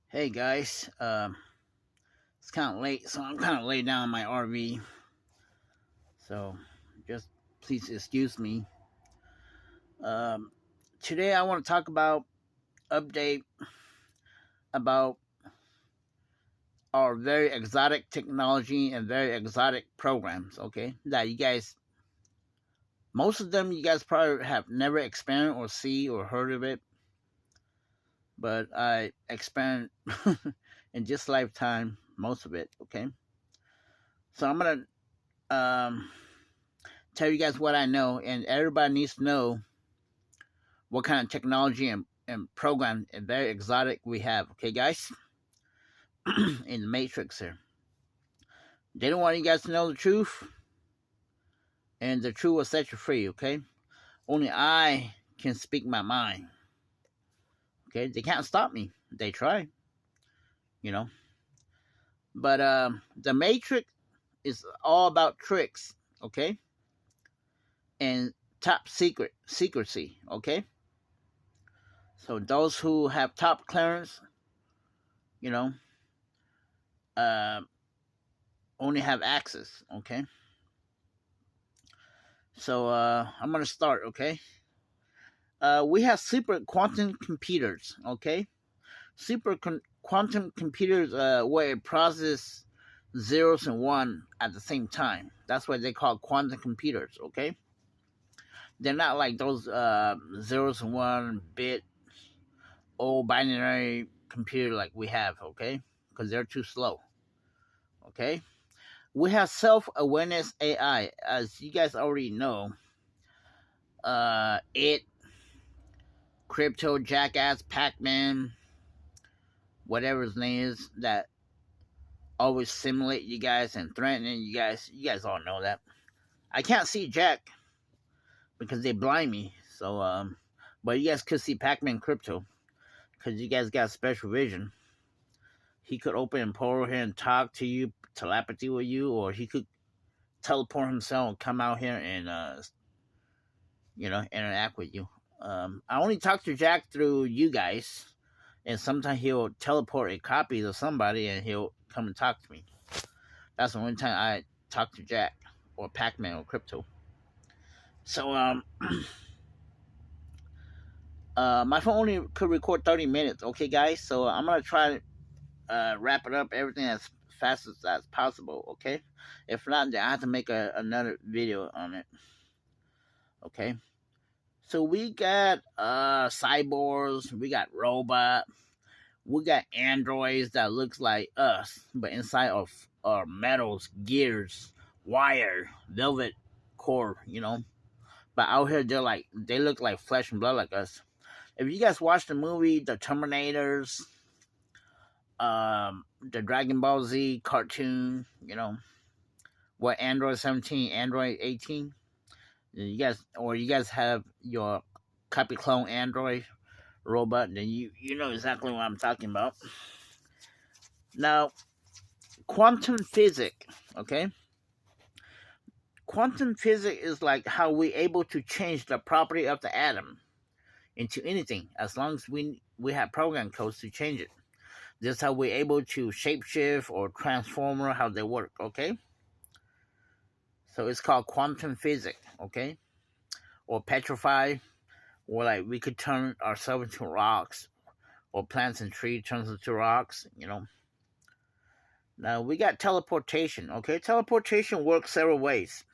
Hey guys, it's kind of late, so I'm kind of laid down in my RV. So just please excuse me. Um, Today I want to talk about update about our very exotic technology and very exotic programs. Okay, that you guys, most of them you guys probably have never experienced or see or heard of it, but I experienced in this lifetime most of it. Okay, so I'm gonna um tell you guys what I know, and everybody needs to know what kind of technology and program and very exotic we have. Okay, guys, in the Matrix here, they don't want you guys to know the truth, and the truth will set you free. Okay, only I can speak my mind. Okay, they can't stop me. They try, you know. But the Matrix is all about tricks. Okay, and top secrecy. Okay, so those who have top clearance, you know, uh, only have access. Okay, so I'm gonna start. Okay, we have super quantum computers. Okay, quantum computers where it processes zeros and one at the same time. That's what they call quantum computers. Okay, they're not like those zeros and one bit old binary computer like we have. Okay, because they're too slow. Okay, we have self-awareness AI, as you guys already know. It Crypto Jackass Pac-Man, whatever his name is, that always simulate you guys and threatening you guys. You guys all know that. I can't see Jack because they blind me. So but you guys could see Pac-Man Crypto because you guys got special vision. He could open a portal here and talk to you, telepathy with you, or he could teleport himself and come out here and interact with you. I only talk to Jack through you guys, and sometimes he'll teleport a copy to somebody and he'll come and talk to me. That's the only time I talk to Jack or Pac-Man or Crypto. So my phone only could record 30 minutes. Okay, guys. So I'm gonna try to wrap it up everything as fast as possible. Okay. If not, then I have to make another video on it. Okay. So we got cyborgs, we got robot, we got androids that looks like us, but inside of metals, gears, wire, velvet core, But out here, they look like flesh and blood like us. If you guys watch the movie, The Terminators, the Dragon Ball Z cartoon, what Android 17, Android 18, you guys have your copy clone Android robot, then you know exactly what I'm talking about. Now, quantum physics, okay? Quantum physics is like how we able to change the property of the atom into anything as long as we have program codes to change it. This is how we're able to shapeshift or transform how they work, okay? So it's called quantum physics, okay? Or petrify, or like we could turn ourselves into rocks, or plants and trees turns into rocks, Now we got teleportation, okay? Teleportation works several ways.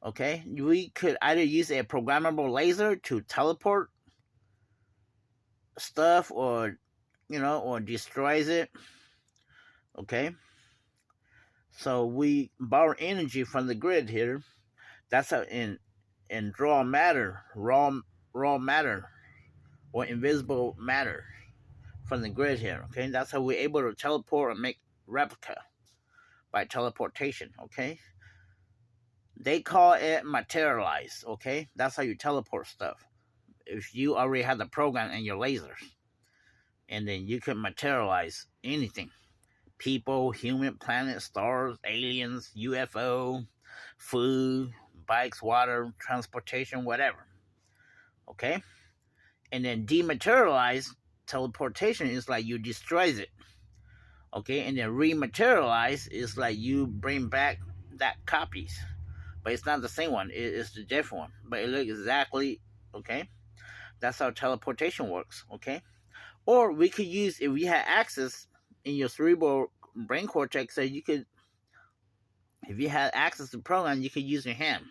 Okay, we could either use a programmable laser to teleport stuff, or destroys it. Okay, so we borrow energy from the grid here. That's how in raw matter, or invisible matter from the grid here. Okay, that's how we're able to teleport and make replica by teleportation. Okay, they call it materialize. Okay, that's how you teleport stuff. If you already have the program and your lasers, and then you can materialize anything: people, human, planet, stars, aliens, UFO, food, bikes, water, transportation, whatever. Okay, and then dematerialize teleportation is like you destroys it, okay, and then rematerialize is like you bring back that copies, but it's not the same one. It's the different one, but it looks exactly okay. That's how teleportation works, okay. Or we could use, if we had access in your cerebral brain cortex, so you could, if you had access to program, you could use your hand,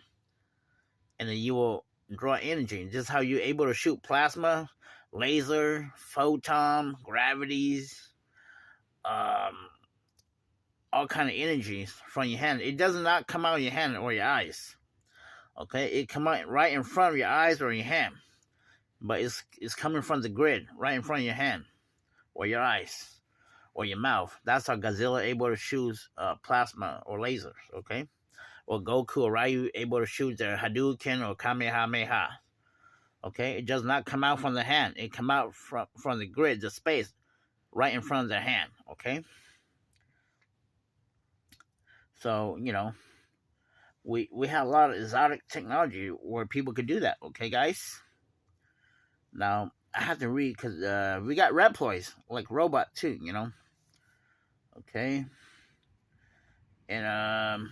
and then you will draw energy. Just how you're able to shoot plasma, laser, photon, gravities, all kind of energies from your hand. It does not come out of your hand or your eyes. Okay, it come out right in front of your eyes or your hand, but it's coming from the grid right in front of your hand or your eyes or your mouth. That's how Godzilla able to shoot plasma or lasers. Okay, or Goku or Ryu able to shoot their Hadouken or Kamehameha. Okay, it does not come out from the hand. It come out from the grid, the space right in front of their hand. Okay, so we have a lot of exotic technology where people could do that. Okay, guys. Now I have to read because we got Reploids like robot too. Okay, and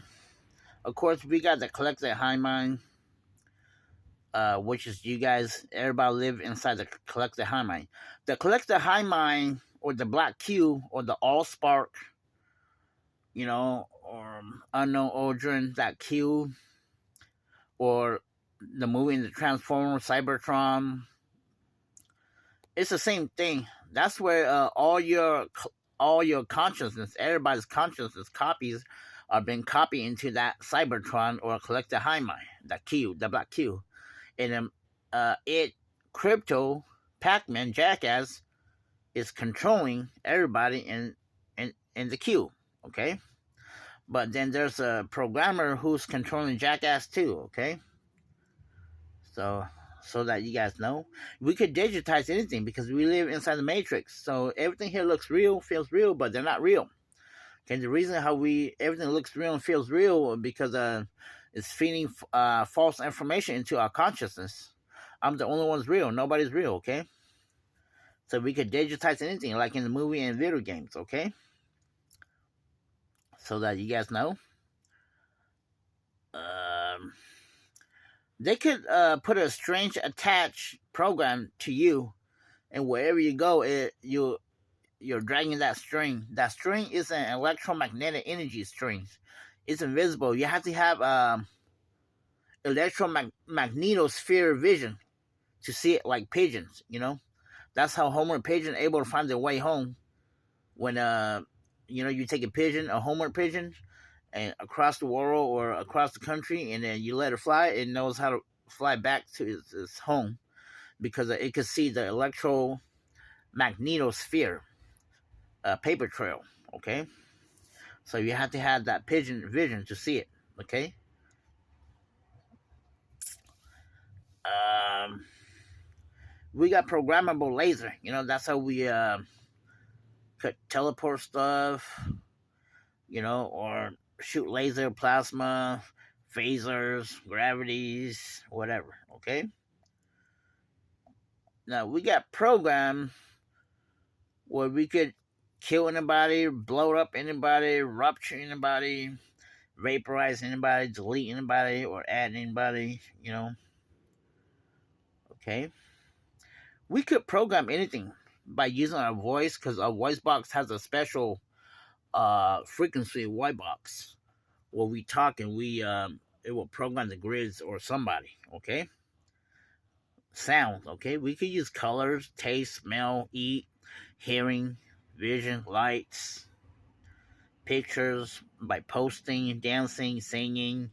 of course we got the collective high mind, which is you guys. Everybody live inside the collective high mind. The collective high mind, or the Black Q, or the All Spark, or Unknown Origin, that Q, or the movie in the Transformers, Cybertron. It's the same thing. That's where all your consciousness, everybody's consciousness copies are being copied into that Cybertron or collective high mind, that Q, the Black Q. And Crypto, Pac-Man, Jackass is controlling everybody in the Q, okay? But then there's a programmer who's controlling Jackass too, okay? So that you guys know, we could digitize anything because we live inside the Matrix. So everything here looks real, feels real, but they're not real. Okay, the reason how everything looks real and feels real because it's feeding false information into our consciousness. I'm the only one's real. Nobody's real, okay? So we could digitize anything, like in the movie and video games, okay? So that you guys know. They could put a strange attached program to you, and wherever you go, you're dragging that string. That string is an electromagnetic energy string. It's invisible. You have to have electromagnetosphere vision to see it, like pigeons. That's how Homer pigeon able to find their way home. When you take a homeward pigeon, and across the world or across the country, and then you let it fly, it knows how to fly back to its home because it can see the electromagnetosphere paper trail, okay? So you have to have that pigeon vision to see it, okay? We got programmable laser. That's how we could teleport stuff, or shoot laser, plasma, phasers, gravities, whatever, okay? Now, we got program where we could kill anybody, blow up anybody, rupture anybody, vaporize anybody, delete anybody, or add anybody, okay? We could program anything by using our voice, because our voice box has a special frequency white box where we talk, and it will program the grids or somebody, okay? Sound, okay? We could use colors, taste, smell, eat, hearing, vision, lights, pictures, by posting, dancing, singing,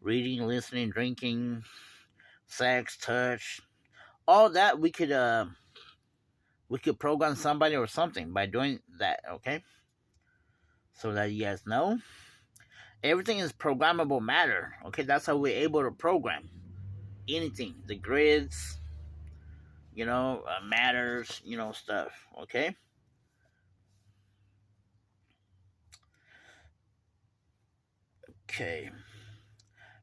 reading, listening, drinking, sex, touch, all that. We could program somebody or something by doing that, okay? So that you guys know, everything is programmable matter, okay? That's how we're able to program anything, the grids, matters, stuff, okay? Okay.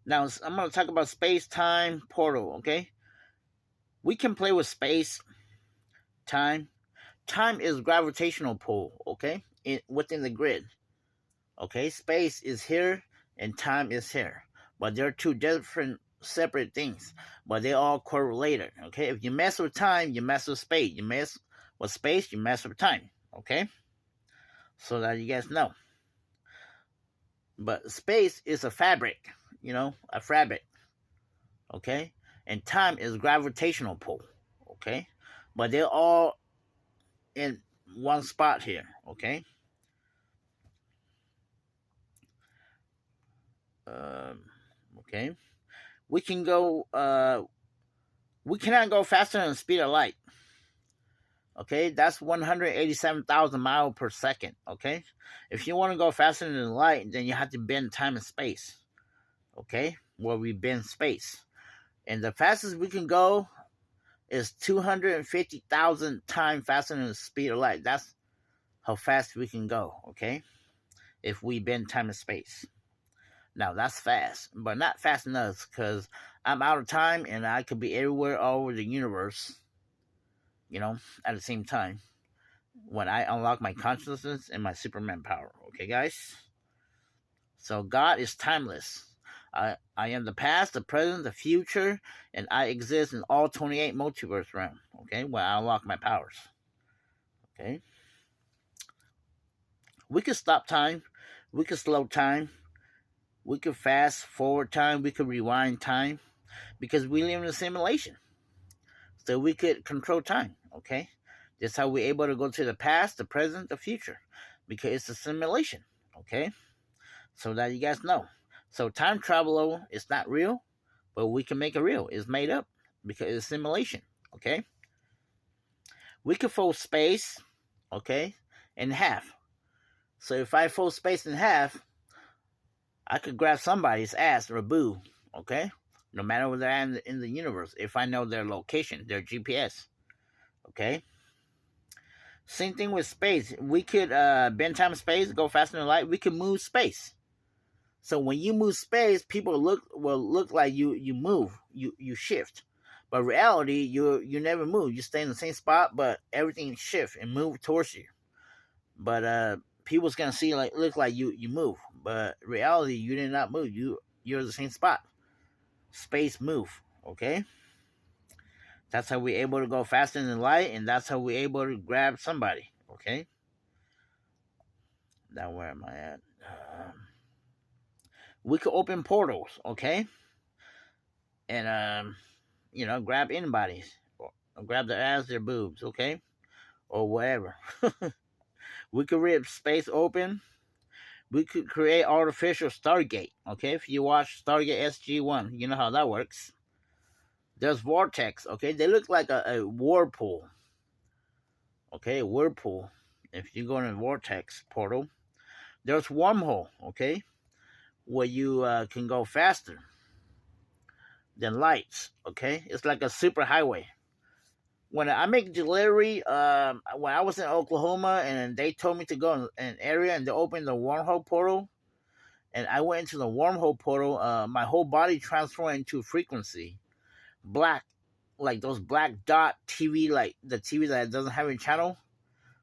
Now, I'm going to talk about space-time portal, okay? We can play with space, time. time is gravitational pull, okay, within the grid. Okay, space is here and time is here, but they're two different separate things, but they all correlated. Okay, if you mess with time, you mess with space. You mess with space, you mess with time. Okay, so that you guys know. But space is a fabric, a fabric. Okay, and time is gravitational pull. Okay, but they're all in one spot here. Okay. Okay. We can go. We cannot go faster than the speed of light. Okay, that's 187,000 miles per second. Okay, if you want to go faster than light, then you have to bend time and space. Okay, where we bend space, and the fastest we can go is 250,000 times faster than the speed of light. That's how fast we can go. Okay, if we bend time and space. Now that's fast, but not fast enough because I'm out of time and I could be everywhere all over the universe, at the same time when I unlock my consciousness and my Superman power. Okay, guys? So God is timeless. I am the past, the present, the future, and I exist in all 28 multiverse realms. Okay, when I unlock my powers. Okay? We could stop time. We could slow time. We could fast forward time. We could rewind time. Because we live in a simulation. So we could control time, okay? That's how we're able to go to the past, the present, the future. Because it's a simulation, okay? So that you guys know. So time travel is not real, but we can make it real. It's made up because it's a simulation, okay? We could fold space, okay, in half. So if I fold space in half, I could grab somebody's ass or a boo, okay? No matter where they're at in the universe, if I know their location, their GPS. Okay? Same thing with space. We could bend time and space, go faster than light. We could move space. So when you move space, people will look like you move, you shift. But reality, you never move. You stay in the same spot, but everything shifts and move towards you. But people's gonna see look like you move. But reality, you did not move. You're in the same spot. Space move, okay? That's how we're able to go faster than light, and that's how we're able to grab somebody, okay? Now, where am I at? We could open portals, okay? And, grab anybody's. Or grab their ass, their boobs, okay? Or whatever. We could rip space open. We could create artificial Stargate, okay? If you watch Stargate SG-1, you know how that works. There's vortex, okay? They look like a whirlpool, okay? A whirlpool. If you go in a vortex portal, there's wormhole, okay? Where you can go faster than lights, okay? It's like a super highway. When I make delivery, when I was in Oklahoma and they told me to go in an area and they opened the wormhole portal, and I went into the wormhole portal, my whole body transformed into frequency. Black, like those black dot TV, like the TV that doesn't have a channel,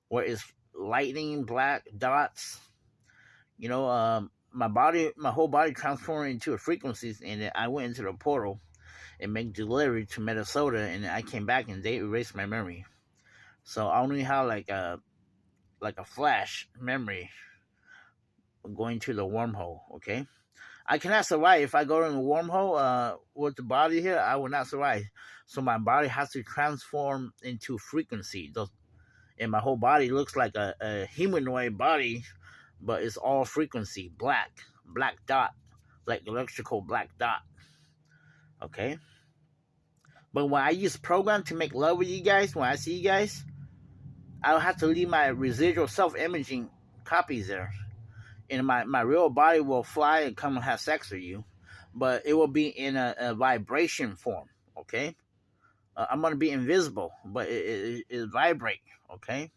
where it's lightning, black dots. My whole body transformed into a frequencies, and I went into the portal and make delivery to Minnesota, and I came back and they erased my memory. So I only have like a flash memory going to the wormhole, okay? I cannot survive if I go in the wormhole with the body here. I will not survive. So my body has to transform into frequency. And my whole body looks like a humanoid body, but it's all frequency, black dot, like electrical black dot. Okay? But when I use program to make love with you guys, when I see you guys, I'll have to leave my residual self-imaging copies there. And my real body will fly and come and have sex with you. But it will be in a vibration form, okay? I'm going to be invisible, but it vibrate, okay?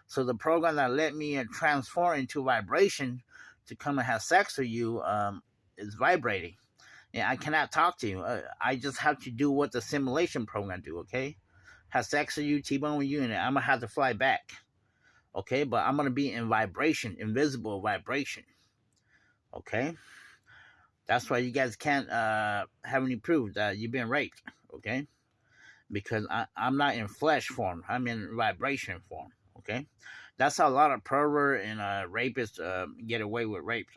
So the program that let me transform into vibration to come and have sex with you is vibrating. And I cannot talk to you. I just have to do what the simulation program do, okay? have sex with you, T-bone with you, and I'm gonna have to fly back. Okay, but I'm gonna be in vibration, invisible vibration. Okay, that's why you guys can't have any proof that you've been raped. Okay, because I'm not in flesh form. I'm in vibration form. Okay, that's how a lot of pervert and rapists get away with rape,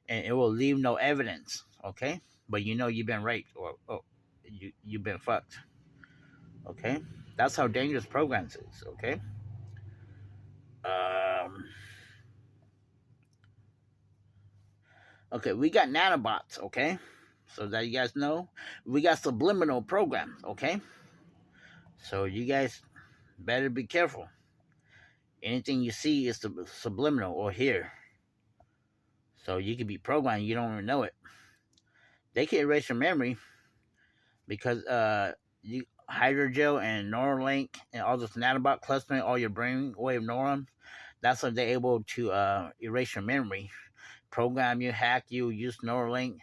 and it will leave no evidence. Okay, but you know you've been raped or you've been fucked. Okay, that's how dangerous programs is. Okay. Um, okay, we got nanobots. Okay, so that you guys know, we got subliminal programs. Okay, so you guys better be careful. Anything you see is subliminal or hear. So you could be programmed, you don't even know it. They can erase your memory because you hydrogel and Neuralink and all this nanobot clustering, all your brainwave neurons. That's how they're able to erase your memory, program you, hack you, use Neuralink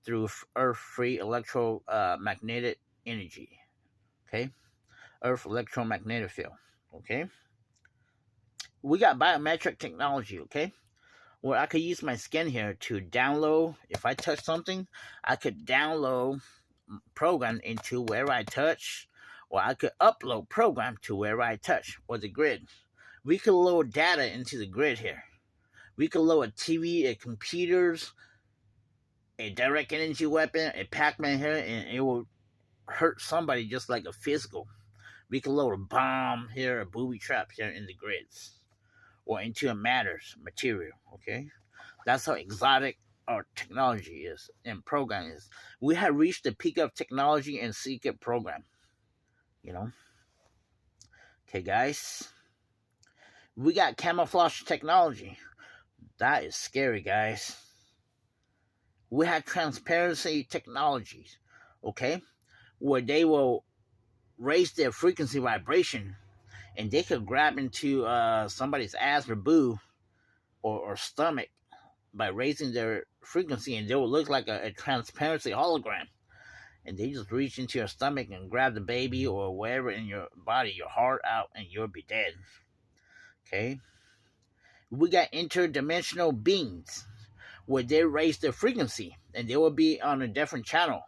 through Earth-free electromagnetic energy. Okay, Earth electromagnetic field. Okay, we got biometric technology. Okay, where I could use my skin here to download. If I touch something, I could download program into wherever I touch, or I could upload program to wherever I touch, or the grid. We could load data into the grid here. We could load a TV, a computers, a direct energy weapon, a Pac-Man here, and it will hurt somebody just like a physical. We could load a bomb here, a booby trap here in the grids, or into a material. Okay, that's how exotic our technology is and program is. We have reached the peak of technology and secret program. You know. Okay, guys. We got camouflage technology. That is scary, guys. We have transparency technologies. Okay, where they will raise their frequency vibration, and they could grab into somebody's ass or boob or stomach by raising their frequency, and they will look like a transparency hologram. And they just reach into your stomach and grab the baby or wherever in your body, your heart out, and you'll be dead. Okay? We got interdimensional beings where they raise their frequency and they will be on a different channel.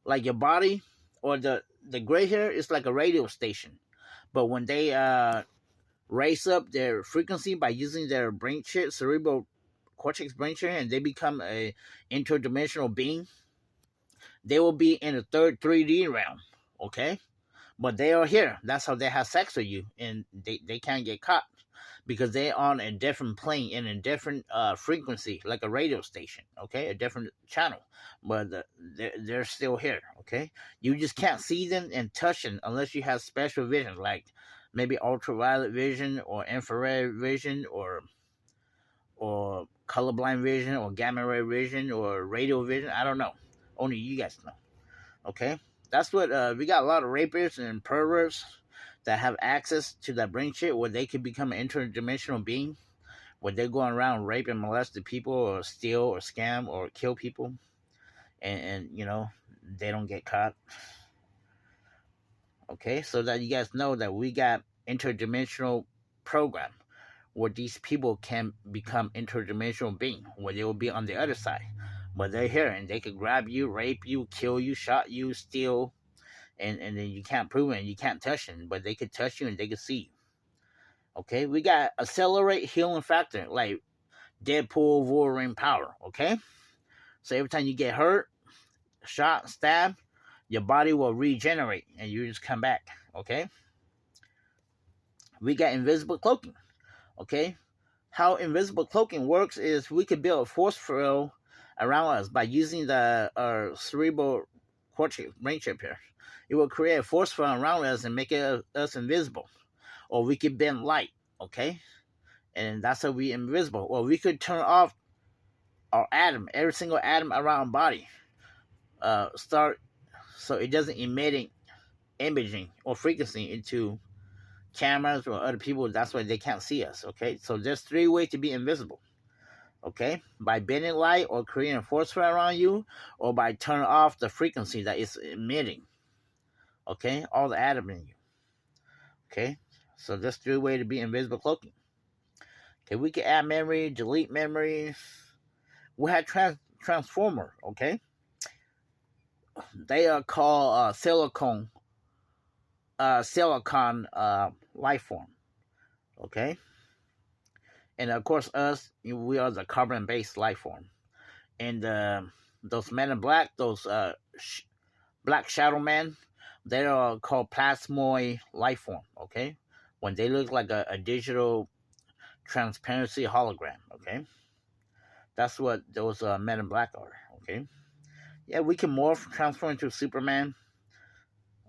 Like your body or the gray hair is like a radio station. But when they raise up their frequency by using their brain chip, cerebral cortex brain chip, and they become a interdimensional being, they will be in a third 3D realm, okay? But they are here. That's how they have sex with you, and they can't get caught because they're on a different plane in a different frequency, like a radio station, okay? A different channel, but they're still here, okay? You just can't see them and touch them unless you have special vision, like maybe ultraviolet vision or infrared vision or colorblind vision or gamma ray vision or radio vision. I don't know. Only you guys know. Okay? That's what we got a lot of rapists and perverts that have access to that brain shit where they could become an interdimensional being, where they're going around rape and molesting people or steal or scam or kill people, and you know, they don't get caught. Okay, so that you guys know that we got interdimensional program where these people can become interdimensional being, where they will be on the other side. But they're here and they could grab you, rape you, kill you, shot you, steal, and then you can't prove it and you can't touch them, but they could touch you and they could see you. Okay, we got accelerate healing factor, like Deadpool Wolverine power, okay? So every time you get hurt, shot, stabbed, your body will regenerate and you just come back, okay? We got invisible cloaking, okay? How invisible cloaking works is we could build a force field around us by using our cerebral cortex brain chip here. It will create a force field around us and make us invisible. Or we could bend light, okay? And that's how we invisible. Or we could turn off our atom, every single atom around our body. Start so it doesn't emitting imaging or frequency into cameras or other people. That's why they can't see us, okay? So there's 3 ways to be invisible. Okay, by bending light or creating a force field around you, or by turning off the frequency that is emitting. Okay, all the atom in you. Okay, so that's 3 ways to be invisible cloaking. Okay, we can add memory, delete memories. We had transformer. Okay, they are called silicon life form. Okay, and of course us, we are the carbon based life form. And those men in black, those black shadow men, they are called plasmoid life form. Okay, when they look like a digital transparency hologram. Okay, that's what those men in black are. Okay, yeah, we can morph, transform into Superman.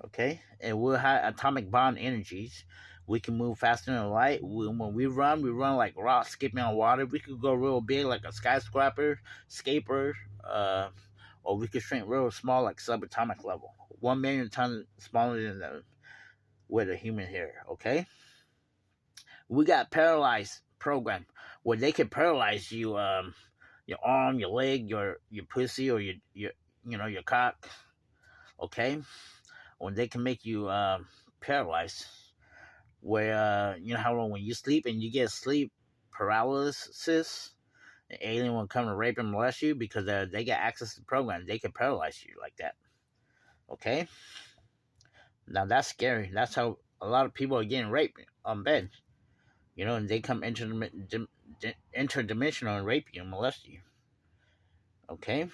Okay, and we'll have atomic bond energies. We can move faster than light. When we run like rocks skipping on water. We could go real big like a skyscraper, scaper, or we could shrink real small like subatomic level. 1 million tons smaller than with a human hair. Okay, we got paralyzed program where they can paralyze you, your arm, your leg, your pussy, or your cock. Okay, when they can make you paralyzed, where you know how when you sleep and you get sleep paralysis, an alien will come and rape and molest you because they get access to the program. They can paralyze you like that. Okay, now that's scary. That's how a lot of people are getting raped on bed. You know, and they come interdimensional and rape you and molest you. Okay,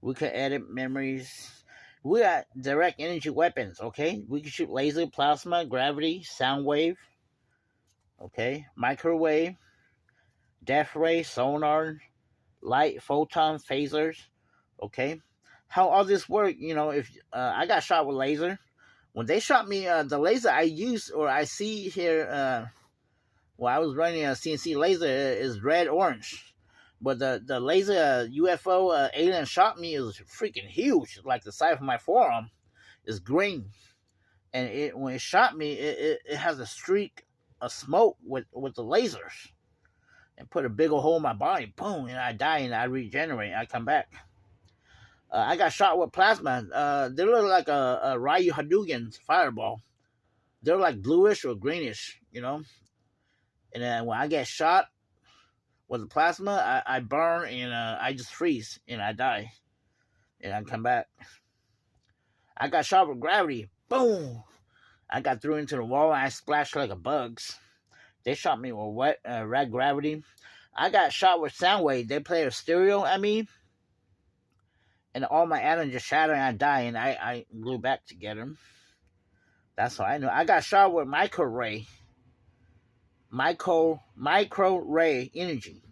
we could edit memories. We got direct energy weapons. Okay, we can shoot laser, plasma, gravity, sound wave. Okay, microwave, death ray, sonar, light, photon, phasers. Okay, how all this work? You know, if I got shot with laser, when they shot me, the laser I use or I see here, I was running a CNC laser is red orange, but the laser UFO alien shot me is freaking huge, like the size of my forearm, is green, and when it shot me, it has a streak of smoke with the lasers, and put a big old hole in my body, boom, and I die and I regenerate, I come back. I got shot with plasma. They look like a Ryu Hadouken's fireball. They're like bluish or greenish, you know. And then when I get shot with the plasma, I burn and I just freeze and I die. And I come back. I got shot with gravity. Boom! I got through into the wall and I splashed like a bugs. They shot me with red gravity. I got shot with sound wave. They play a stereo at me. And all my atoms just shatter and I die and I glue back together. That's all I know. I got shot with micro ray energy.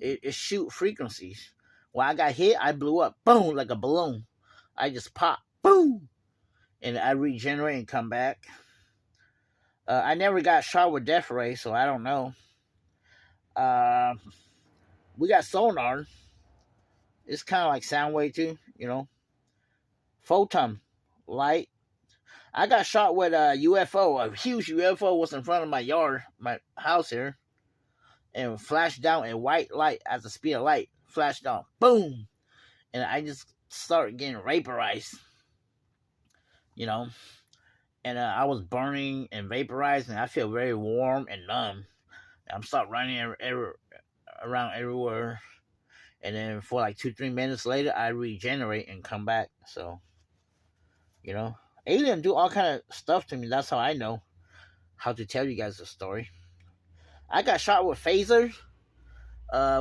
It shoot frequencies. When I got hit, I blew up. Boom, like a balloon. I just pop. Boom. And I regenerate and come back. I never got shot with death ray, so I don't know. We got sonar. It's kind of like sound wave too, you know. Photon, light. I got shot with a UFO. A huge UFO was in front of my yard, my house here, and flashed down in white light at the speed of light. Flashed down, boom, and I just started getting vaporized, you know. And I was burning and vaporized, and I feel very warm and numb. I'm start running around everywhere. And then for like 2-3 minutes later, I regenerate and come back. So, you know, alien do all kind of stuff to me. That's how I know how to tell you guys the story. I got shot with phasers.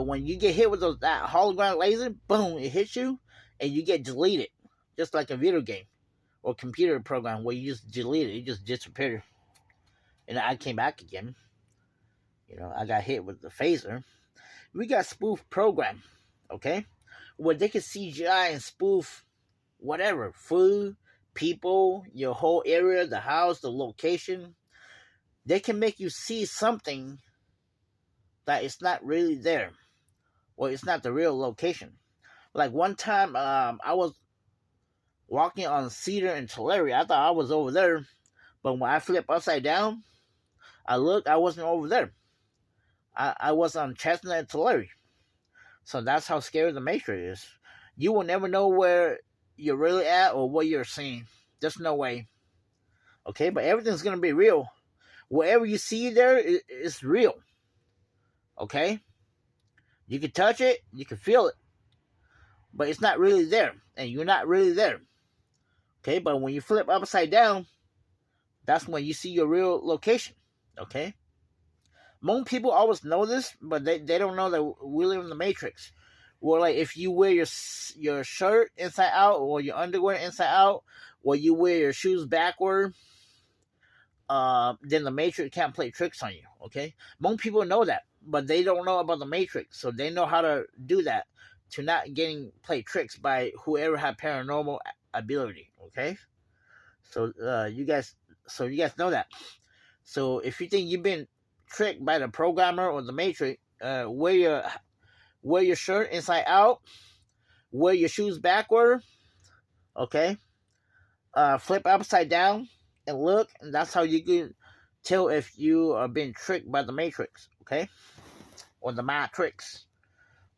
When you get hit with that hologram laser, boom, it hits you, and you get deleted, just like a video game or computer program where you just delete it. It just disappeared, and I came back again. You know, I got hit with the phaser. We got spoof program. Okay, where they can CGI and spoof whatever, food, people, your whole area, the house, the location. They can make you see something that is not really there, or it's not the real location. Like one time, I was walking on Cedar and Tulare. I thought I was over there, but when I flipped upside down, I looked, I wasn't over there. I was on Chestnut and Tulare. So that's how scary the Matrix is. You will never know where you're really at or what you're seeing. There's no way. Okay, but everything's gonna be real. Whatever you see there is real. Okay, you can touch it, you can feel it, but it's not really there, and you're not really there. Okay, but when you flip upside down, that's when you see your real location. Okay, most people always know this, but they don't know that we live in the Matrix. Where like if you wear your shirt inside out or your underwear inside out, or you wear your shoes backward, then the Matrix can't play tricks on you. Okay, most people know that, but they don't know about the Matrix, so they know how to do that to not getting played tricks by whoever had paranormal ability. Okay, so you guys know that. So if you think you've been tricked by the programmer or the Matrix, wear your shirt inside out, wear your shoes backward, okay, flip upside down and look, and that's how you can tell if you are being tricked by the Matrix, okay, or the Matrix,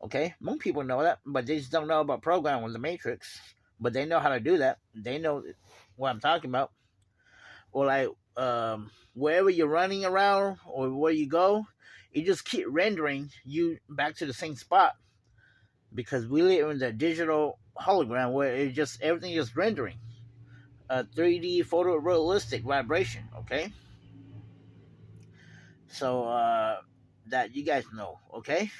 okay. Most people know that, but they just don't know about programming with the Matrix, but they know how to do that. They know what I'm talking about. Or like wherever you're running around or where you go, you just keep rendering you back to the same spot, because we live in the digital hologram where everything is rendering a 3D photorealistic vibration. Okay, so that you guys know. Okay,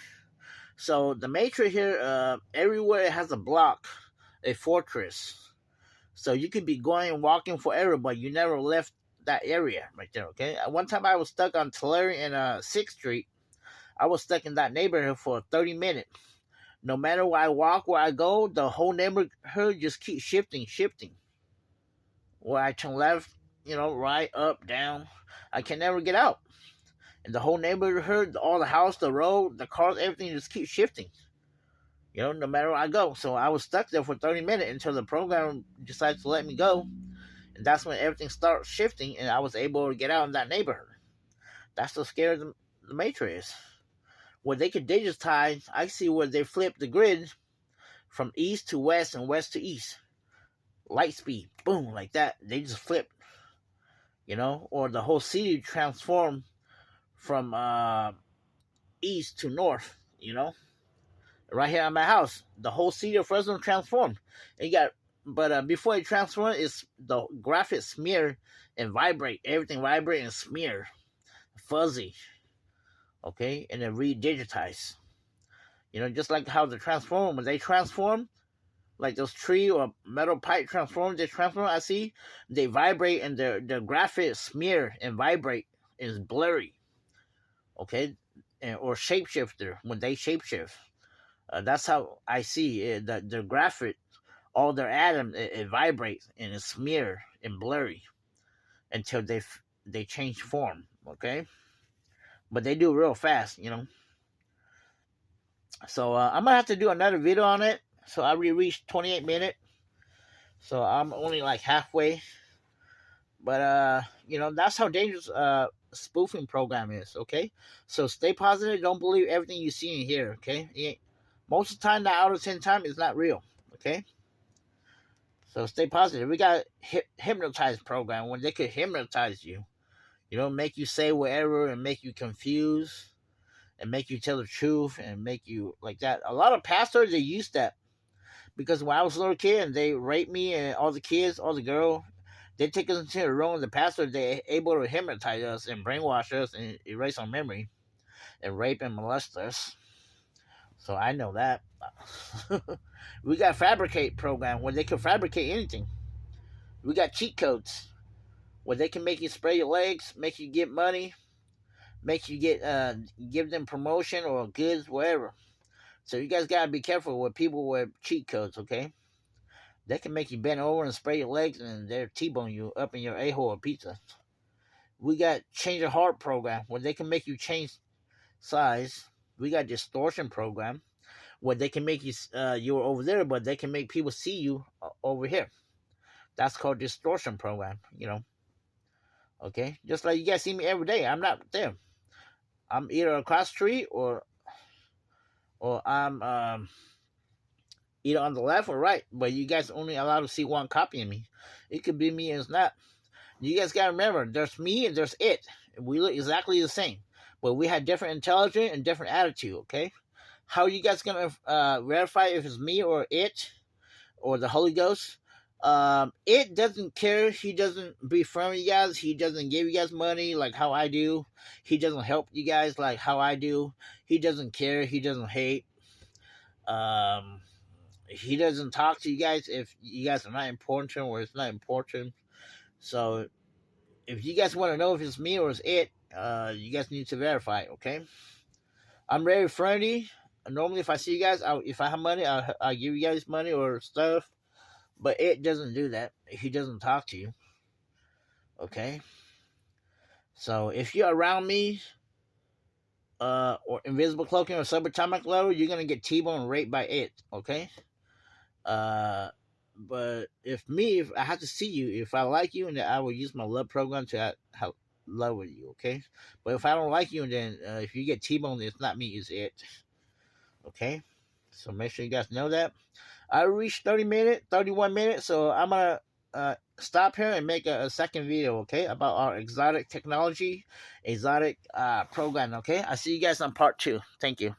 so the Matrix here, everywhere it has a block, a fortress. So you could be going and walking forever, but you never left that area right there, okay? One time I was stuck on Tulare and 6th Street. I was stuck in that neighborhood for 30 minutes. No matter where I walk, where I go, the whole neighborhood just keeps shifting. Where I turn left, right, up, down, I can never get out. And the whole neighborhood, all the house, the road, the cars, everything just keeps shifting. No matter where I go. So I was stuck there for 30 minutes until the program decided to let me go. And that's when everything started shifting, and I was able to get out in that neighborhood. That's the scary the Matrix is. Where they could digitize, I see where they flip the grid from east to west and west to east. Light speed, boom, like that. They just flip, or the whole city transformed from east to north, Right here at my house, the whole city of Fresno transformed. But before it transformed, it's the graphics smear and vibrate. Everything vibrate and smear, fuzzy. Okay, and then re-digitize. Just like how the transform, when they transform, like those tree or metal pipe transform, I see they vibrate and their graphics smear and vibrate is blurry. Okay, or shapeshifter when they shapeshift. That's how I see it. The graphic, all their atoms, it vibrates and it's smeared and blurry until they change form. Okay, but they do real fast, So I'm gonna have to do another video on it. So I already reached 28 minutes, so I'm only like halfway. But that's how dangerous spoofing program is. Okay, so stay positive. Don't believe everything you see and hear. Okay. Most of the time, 9 out of 10 times, it's not real. Okay? So stay positive. We got hypnotized program when they could hypnotize you. Make you say whatever and make you confused and make you tell the truth and make you like that. A lot of pastors, they use that. Because when I was a little kid and they raped me and all the kids, all the girls, they take us into the room of the pastor. They're able to hypnotize us and brainwash us and erase our memory and rape and molest us. So I know that. We got fabricate program where they can fabricate anything. We got cheat codes where they can make you spray your legs, make you get money, make you give them promotion or goods, whatever. So you guys gotta be careful with people with cheat codes, okay? They can make you bend over and spray your legs and they'll T-bone you up in your a-hole of pizza. We got change your heart program where they can make you change size. We got distortion program where they can make you you're over there, but they can make people see you over here. That's called distortion program, Okay, just like you guys see me every day. I'm not there. I'm either across the street or I'm either on the left or right, but you guys only allowed to see one copy of me. It could be me and it's not. You guys gotta remember, there's me and there's it. We look exactly the same, but we had different intelligence and different attitude. Okay, how are you guys gonna verify if it's me or it or the Holy Ghost? It doesn't care. He doesn't befriend you guys. He doesn't give you guys money like how I do. He doesn't help you guys like how I do. He doesn't care. He doesn't hate. Um, he doesn't talk to you guys if you guys are not important or it's not important. So if you guys want to know if it's me or it's it, you guys need to verify. Okay, I'm very friendly. Normally, if I see you guys, if I have money, I'll give you guys money or stuff. But it doesn't do that. He doesn't talk to you. Okay. So if you're around me, or invisible cloaking or subatomic level, you're gonna get T-bone raped by it. Okay. But if I have to see you, if I like you, and then I will use my love program to have love with you. Okay. But if I don't like you, and then if you get T-bone, it's not me, it's it. Okay. So make sure you guys know that. I reached 31 minutes, so I'm gonna stop here and make a second video, okay, about our exotic technology, exotic program, okay? I'll see you guys on part 2. Thank you.